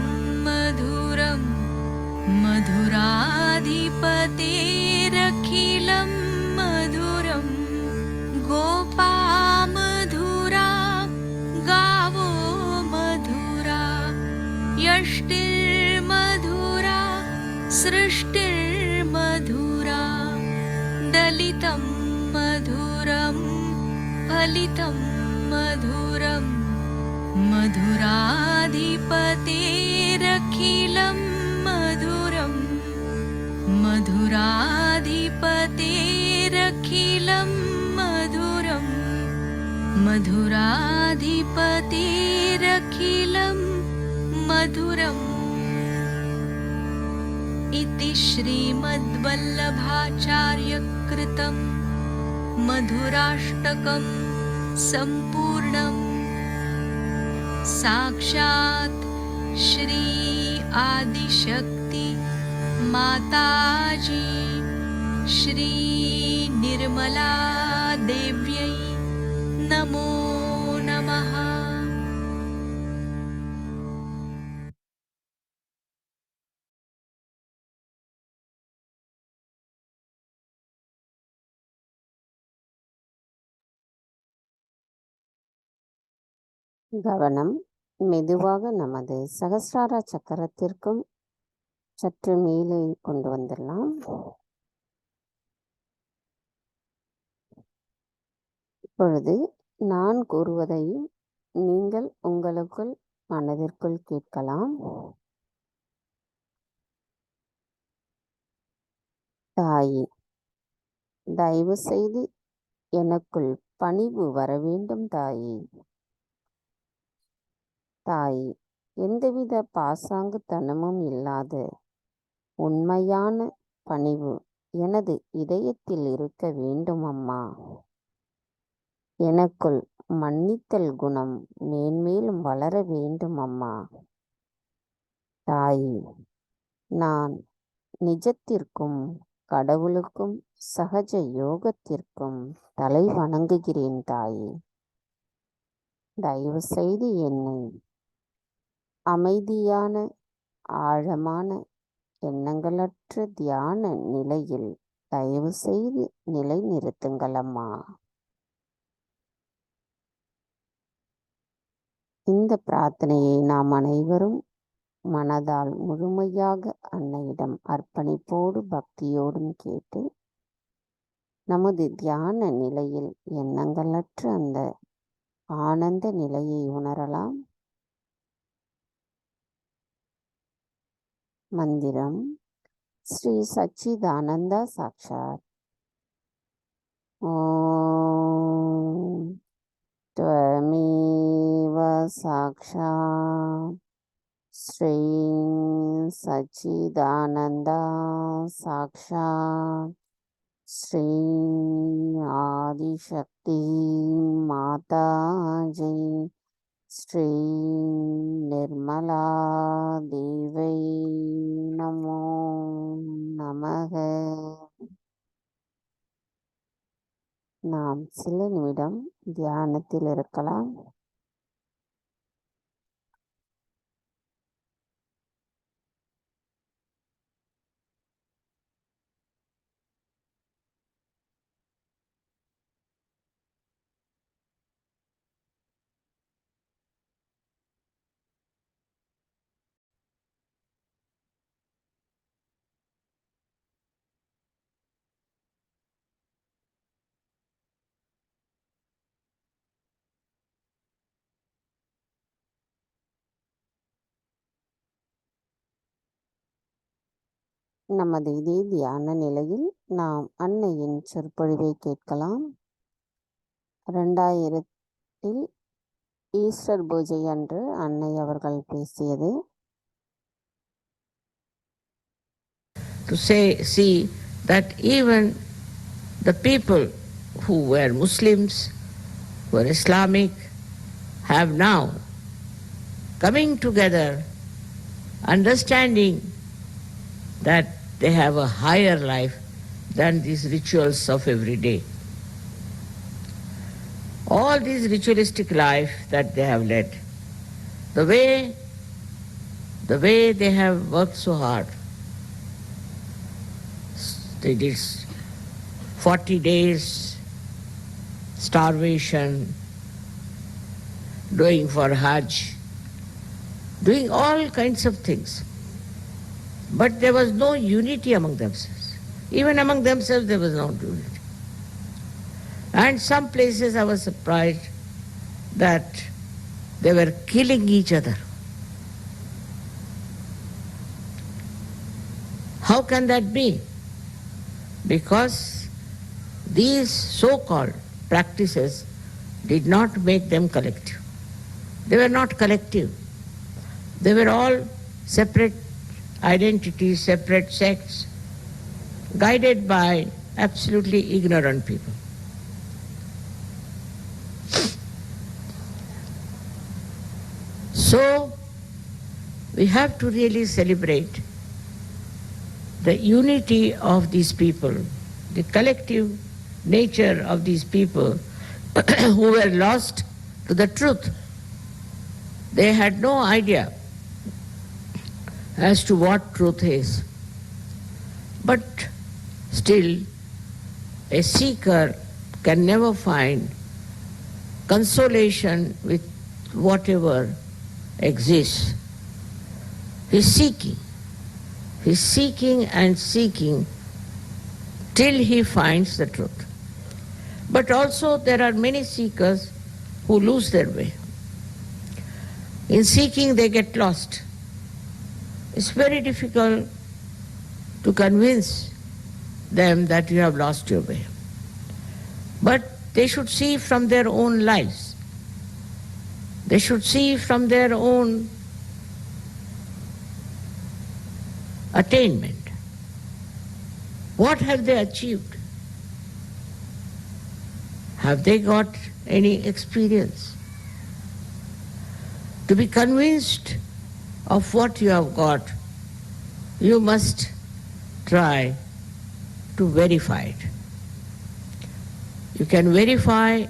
मधुरं मधुराधिपतेरखिलं मधुरं गोपा मधुरा गावो मधुरा यष्टिर्मधुरा सृष्टिर्मधुरा दलितं मधुरं फलितं मधुरं मधुराधिपतेरखिलं मधुरं मधुराधिपतेरखिलं मधुरं मधुराधिपतेरखिलं मधुरम् इति श्रीमद्वल्लभाचार्यकृतं मधुराष्टकं सम्पूर्णम् साक्षात् श्री आदिशक्ति माताजी श्री निर्मला देव्यै नमो नमः। கவனம் மெதுவாக நமது சகஸ்ரார சக்கரத்திற்கும் சற்று மேலே கொண்டு வந்துடலாம். இப்பொழுது நான் கூறுவதையும் நீங்கள் உங்களுக்குள் மனதிற்குள் கேட்கலாம். தாயே, தயவு செய்து எனக்குள் பணிவு வர வேண்டும் தாயே. தாயே, எந்தவித பாசாங்குத்தனமும் இல்லாத உண்மையான பணிவு எனது இதயத்தில் இருக்க வேண்டும் அம்மா. எனக்குள் மன்னித்தல் குணம் மேன்மேலும் வளர வேண்டும் அம்மா. தாயே, நான் நிஜத்திற்கும் கடவுளுக்கும் சகஜ யோகத்திற்கும் தலை வணங்குகிறேன் தாயே. தயவு செய்து என்னை அமைதியான ஆழமான எண்ணங்களற்ற தியான நிலையில் தயவு செய்து நிலைநிறுத்துங்கள் அம்மா. இந்த பிரார்த்தனையை நாம் அனைவரும் மனதால் முழுமையாக அன்னையிடம் அர்ப்பணிப்போடு பக்தியோடும் கேட்டு நமது தியான நிலையில் எண்ணங்களற்ற அந்த ஆனந்த நிலையை உணரலாம். மந்திரம் ஸ்ரீ சச்சிதானந்த சாக்ஷாத். ஓம் त्वमेव साक्षात् श्री सच्चिदानन्दा साक्षात् श्री आदिशक्ति माता जी श्री निर्मला देवै नमो नमः. நாம் சில நிமிடம் தியானத்தில் இருக்கலாம். நமது இதே தியான நிலையில் நாம் அன்னையின் சொற்பொழிவை கேட்கலாம். 2000 ஈஸ்டர் பூஜை அன்று அன்னை அவர்கள் பேசியது. To see that even the people who were Muslims, who were Islamic, have now coming together, understanding that they have a higher life than these rituals of every day. All these ritualistic life that they have led, the way they have worked so hard. They did 40 days starvation, doing for Hajj, doing all kinds of things. But there was no unity among themselves. Even among themselves there was no unity. And some places I was surprised that they were killing each other. How can that be? Because these so-called practices did not make them collective. They were not collective. They were all separate identities, separate sects, guided by absolutely ignorant people. So, we have to really celebrate the unity of these people, the collective nature of these people who were lost to the truth. They had no idea as to what truth is. But still, a seeker can never find consolation with whatever exists. He's seeking. He's seeking and seeking till he finds the truth. But also there are many seekers who lose their way. In seeking they get lost. It's very difficult to convince them that you have lost your way. But they should see from their own lives. They should see from their own attainment. What have they achieved? Have they got any experience? To be convinced of what you have got, you must try to verify it. You can verify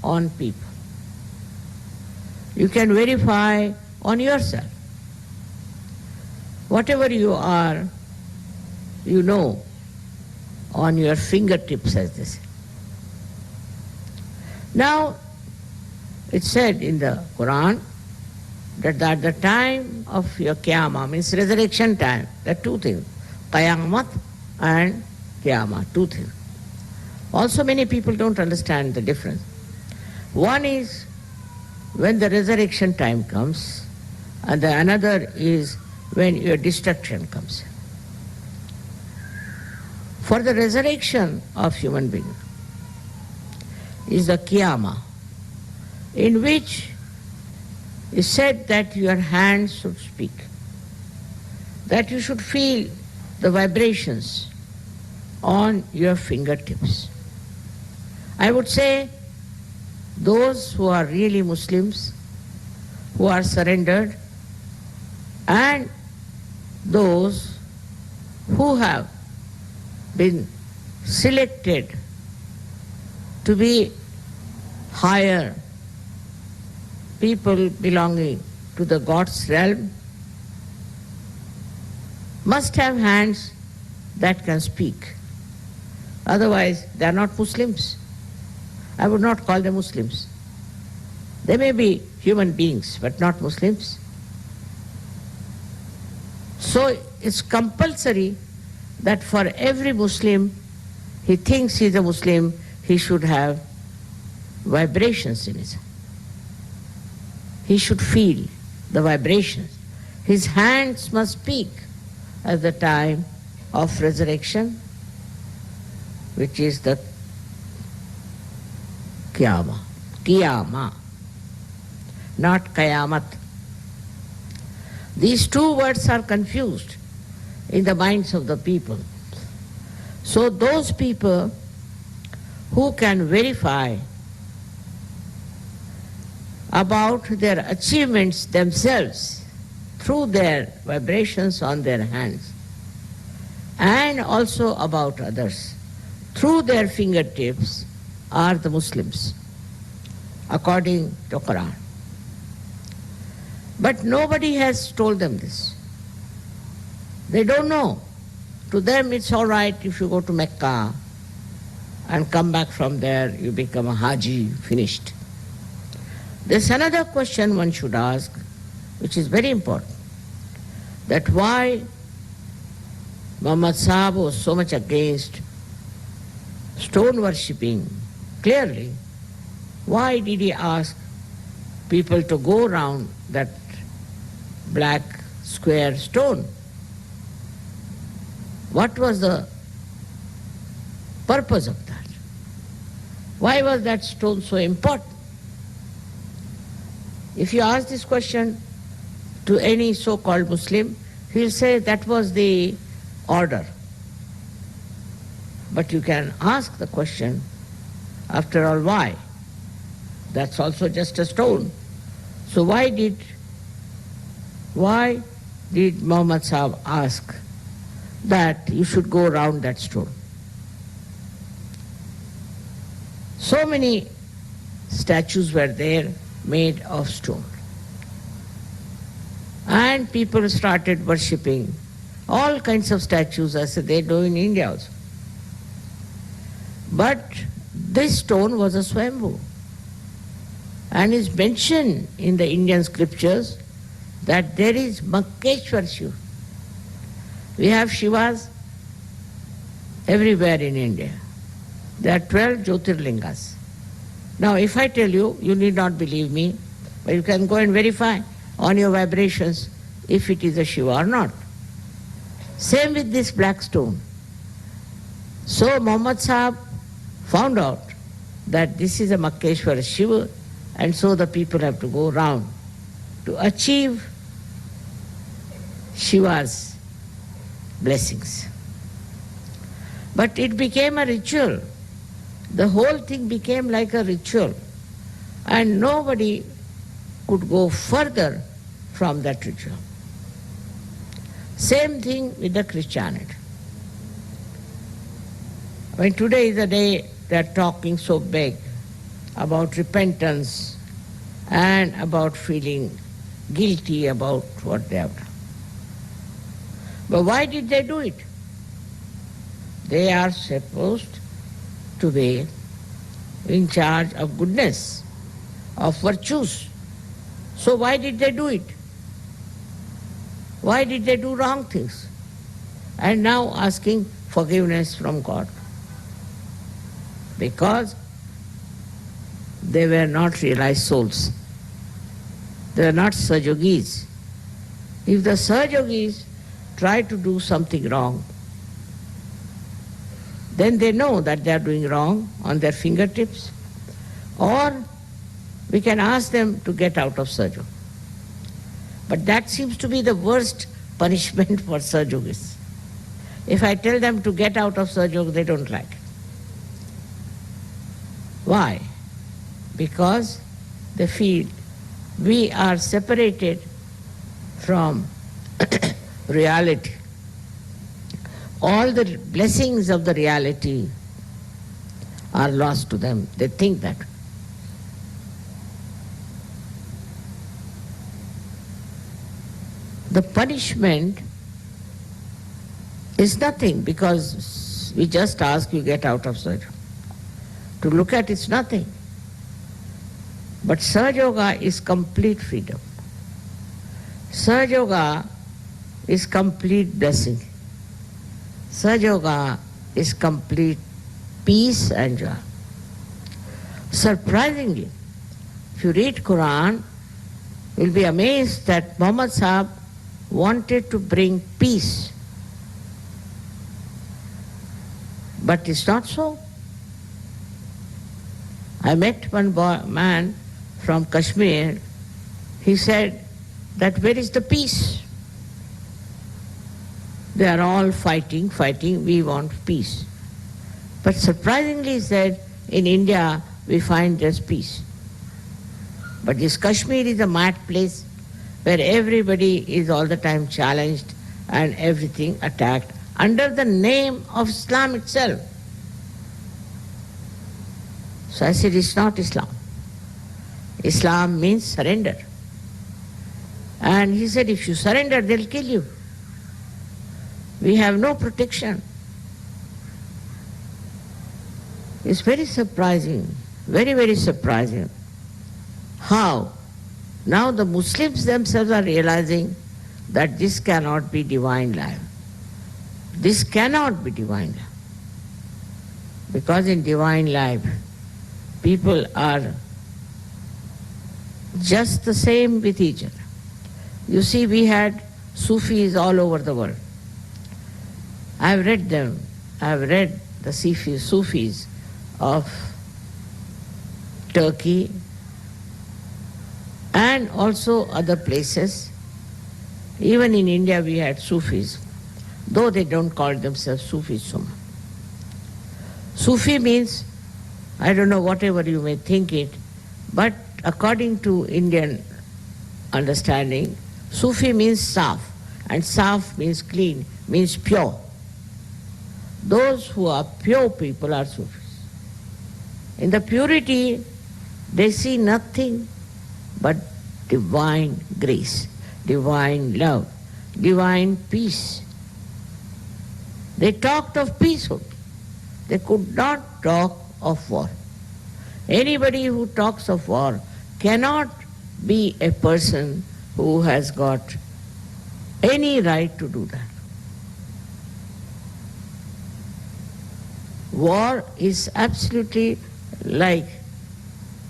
on people. You can verify on yourself. Whatever you are, you know on your fingertips, as they say. Now, it's said in the Quran that at the time of your Qiyamah, means resurrection time, there are two things, Qayamat and Qiyamah, two things. Also many people don't understand the difference. One is when the resurrection time comes, and the another is when your destruction comes. For the resurrection of human being is the Qiyamah, in which is said that your hands should speak, that you should feel the vibrations on your fingertips. I would say those who are really Muslims, who are surrendered, and those who have been selected to be higher people belonging to the God's realm, must have hands that can speak. Otherwise, they are not Muslims. I would not call them Muslims. They may be human beings, but not Muslims. So it's compulsory that for every Muslim, he thinks he's a Muslim, he should have vibrations in his hand. He should feel the vibrations. His hands must speak at the time of resurrection, which is the Qiyamah. Qiyamah, not Qayamat. These two words are confused in the minds of the people. So those people who can verify about their achievements themselves through their vibrations on their hands, and also about others through their fingertips, are the Muslims, according to Quran. But nobody has told them this. They don't know. To them it's all right if you go to Mecca and come back from there, you become a Haji, finished. There's another question one should ask, which is very important, that why Muhammad Sahib was so much against stone worshipping. Clearly, why did he ask people to go around that black square stone? What was the purpose of that? Why was that stone so important? If you ask this question to any so-called Muslim, he'll say that was the order. But you can ask the question, after all, why? That's also just a stone. So why did Muhammad Sahib ask that you should go around that stone? So many statues were there made of stone. And people started worshipping all kinds of statues, as they do in India also. But this stone was a Swambhu. And is mentioned in the Indian scriptures that there is Makkeshwar Shiva. We have Shivas everywhere in India. There are 12 Jyotirlingas. Now, if I tell you, you need not believe me, but you can go and verify on your vibrations if it is a Shiva or not. Same with this black stone. So Muhammad Sahib found out that this is a Makkeshwar Shiva, and so the people have to go round to achieve Shiva's blessings. But it became a ritual. The whole thing became like a ritual, and nobody could go further from that ritual. Same thing with the Christianity. When today is a day they are talking so big about repentance and about feeling guilty about what they have done. But why did they do it? They are supposed to be in charge of goodness, of virtues. So why did they do it? Why did they do wrong things? And now asking forgiveness from God. Because they were not realized souls. They were not Sahajyogis. If the Sahajyogis try to do something wrong, then they know that they are doing wrong on their fingertips, or we can ask them to get out of Sahajyoga. But that seems to be the worst punishment for Sahajyogis. If I tell them to get out of Sahajyoga, they don't like it. Why? Because they feel we are separated from reality. All the blessings of the reality are lost to them. They think that. The punishment is nothing, because we just ask you get out of Sahajyoga. To look at it's nothing. But Sahajyoga is complete freedom. Sahajyoga is complete blessing. Sahajyoga is complete peace and joy. Surprisingly, if you read Quran, you'll be amazed that Muhammad Sahib wanted to bring peace. But it's not so. I met one man from Kashmir. He said that where is the peace? They are all fighting, we want peace. But surprisingly he said, in India we find there's peace. But this Kashmir is a mad place where everybody is all the time challenged and everything attacked under the name of Islam itself. So I said, it's not Islam. Islam means surrender. And he said, if you surrender, they'll kill you. We have no protection. It's very surprising, very, very surprising how now the Muslims themselves are realizing that this cannot be divine life. This cannot be divine life. Because in divine life, people are just the same with each other. You see, we had Sufis all over the world. I've read them. I've read the Sufis of Turkey and also other places. Even in India we had Sufis, though they don't call themselves Sufis so much. Sufi means, I don't know, whatever you may think it, but according to Indian understanding, Sufi means saf, and saf means clean, means pure. Those who are pure people are Sufis. In the purity, they see nothing but divine grace, divine love, divine peace. They talked of peace only. They could not talk of war. Anybody who talks of war cannot be a person who has got any right to do that. War is absolutely like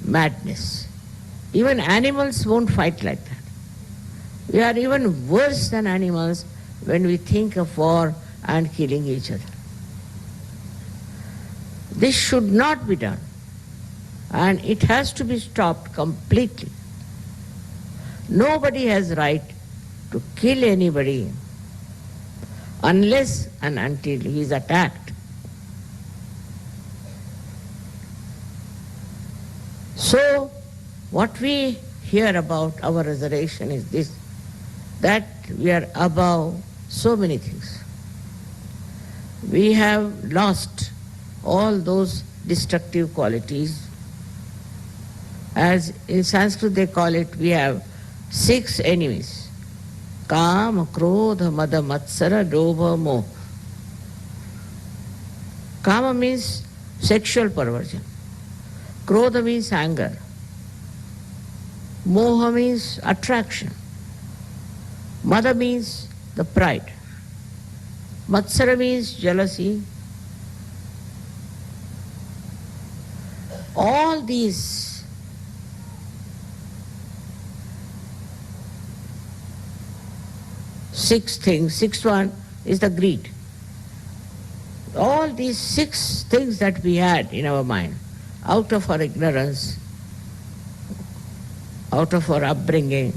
madness. Even animals won't fight like that. We are even worse than animals when we think of war and killing each other. This should not be done, and it has to be stopped completely. Nobody has right to kill anybody unless and until he is attacked. So, what we hear about our resurrection is this, that we are above so many things. We have lost all those destructive qualities As in Sanskrit they call it, we have 6 enemies. Kama, Krodha, Mada, Matsara, Dobha, Moh. Kama means sexual perversion. Krodha means anger. Moha means attraction. Mada means the pride. Matsara means jealousy. All these six things, sixth one is the greed. All these 6 things that we had in our mind, out of our ignorance, out of our upbringing,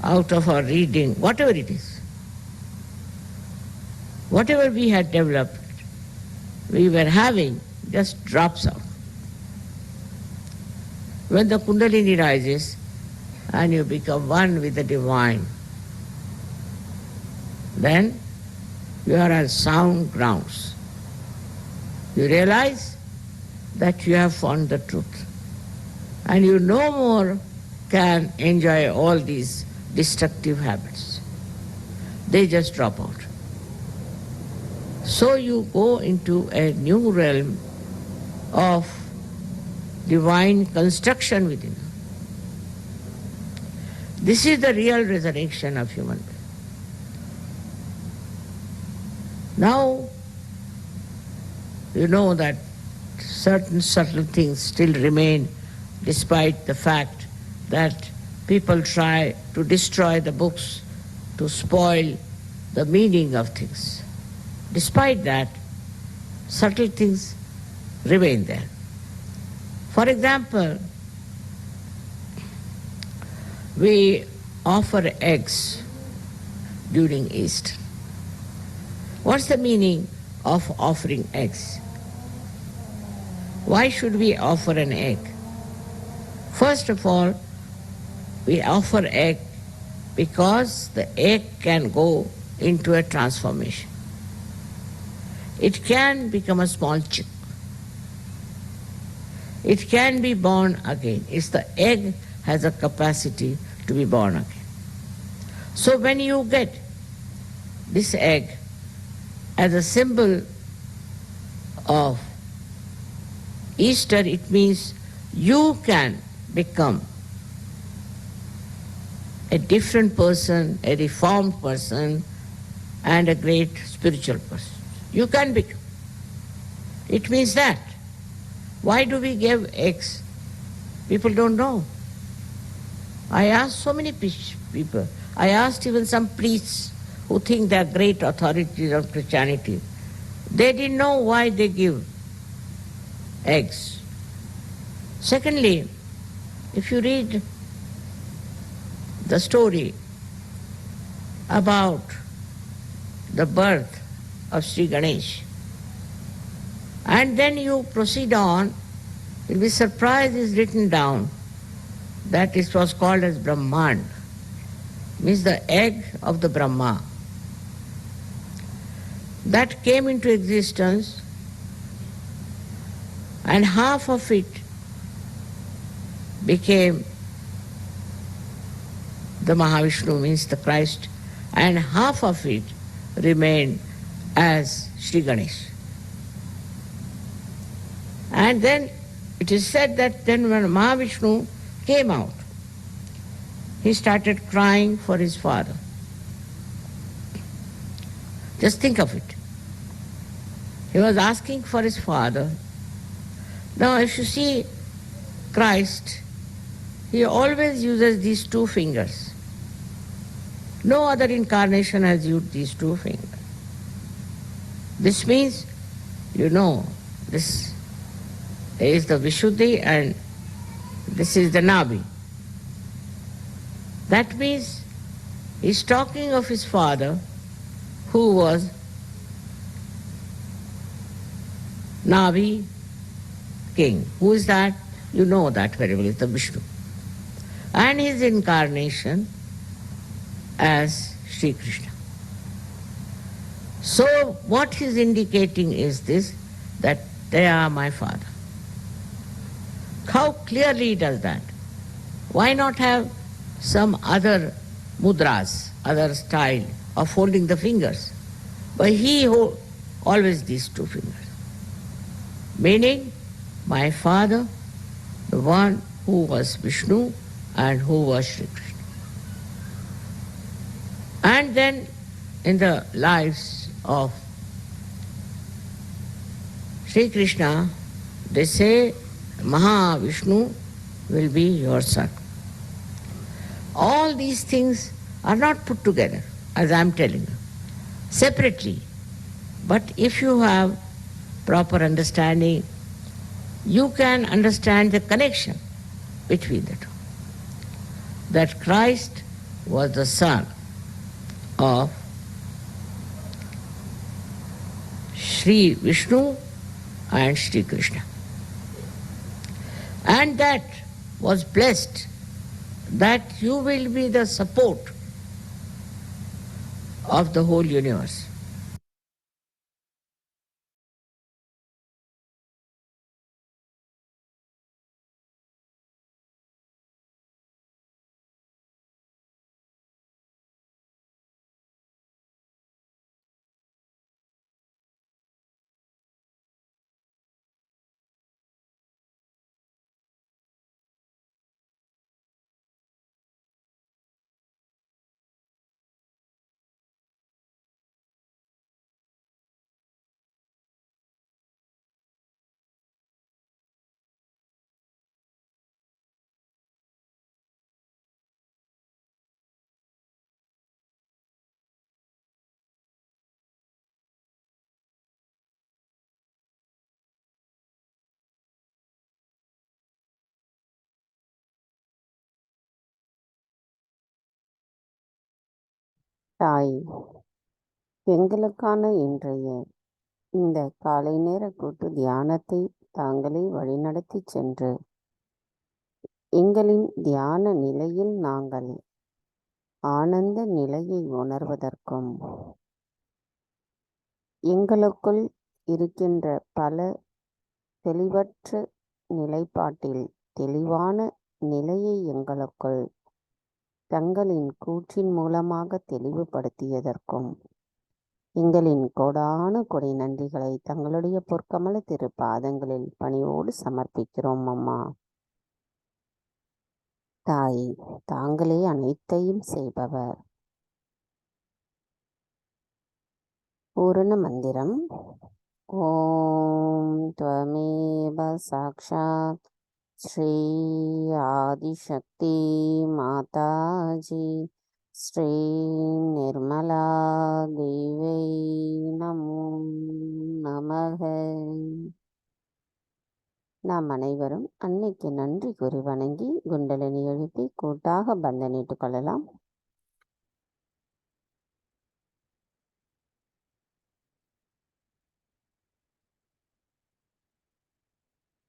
out of our reading, whatever it is, whatever we had developed, we were having, just drops out. When the Kundalini rises and you become one with the divine, then you are on sound grounds. You realize that you have found the truth. And you no more can enjoy all these destructive habits. They just drop out. So you go into a new realm of divine construction within you. This is the real resurrection of human being. Now, you know that certain subtle things still remain despite the fact that people try to destroy the books, to spoil the meaning of things. Despite that, subtle things remain there. For example, we offer eggs during Easter. What's the meaning of offering eggs? Why should we offer an egg? First of all, we offer egg because the egg can go into a transformation. It can become a small chick. It can be born again. It's the egg has a capacity to be born again. So when you get this egg as a symbol of Easter, it means you can become a different person, a reformed person, and a great spiritual person. You can become. It means that. Why do we give eggs? People don't know. I asked so many people. I asked even some priests who think they are great authorities of Christianity. They didn't know why they give eggs. Secondly, if you read the story about the birth of Sri Ganesh, and then you proceed on, you'll be surprised is written down that it was called as Brahmand, means the egg of the Brahma. That came into existence, and half of it became the Mahavishnu, means the Christ, and half of it remained as Sri Ganesh. And then it is said that then when Mahavishnu came out, he started crying for his father. Just think of it. He was asking for his father. Now if you see Christ, he always uses these 2 fingers. No other incarnation has used these 2 fingers. This means, you know, this is the Vishuddhi and this is the Nabi. That means he's talking of his father who was Nabi king. Who is that? You know that very well, it's the Vishnu. And his incarnation as Sri Krishna. So what he's indicating is this, that they are my father. How clearly he does that. Why not have some other mudras, other style of holding the fingers? But he always these two fingers. Meaning, my father, the one who was Vishnu and who was Sri Krishna. And then in the lives of Sri Krishna, they say Mahavishnu will be your son. All these things are not put together, as I am telling you, separately. But if you have proper understanding, you can understand the connection between the two. That Christ was the son of Sri Vishnu and Sri Krishna. And that was blessed that you will be the support of the whole universe. தாய், எங்களுக்கான இன்றைய இந்த காலை நேர கூட்டு தியானத்தை தாங்களே வழிநடத்தி சென்று எங்களின் தியான நிலையில் நாங்கள் ஆனந்த நிலையை உணர்வதற்கும் எங்களுக்குள் இருக்கின்ற பல தெளிவற்ற நிலைப்பாட்டில் தெளிவான நிலையை எங்களுக்குள் தங்களின் கூற்றின் மூலமாக தெளிவுபடுத்தியதற்கும் எங்களின் கோடான கொடை நன்றிகளை தங்களுடைய பொற்கமல திரு பாதங்களில் பணியோடு சமர்ப்பிக்கிறோம் அம்மா. தாய், தாங்களே அனைத்தையும் செய்பவர். பூரண மந்திரம். ஓம் த்வமேவ சாக்ஷாத் ஸ்ரீ ஆதிசக்தி மாதாஜி ஸ்ரீ நிர்மலா தேவை நமோ நமக. நாம் அனைவரும் அன்னைக்கு நன்றி கூறி வணங்கி குண்டலினி எழுப்பி கூட்டாக பந்தனிட்டுக் கொள்ளலாம்.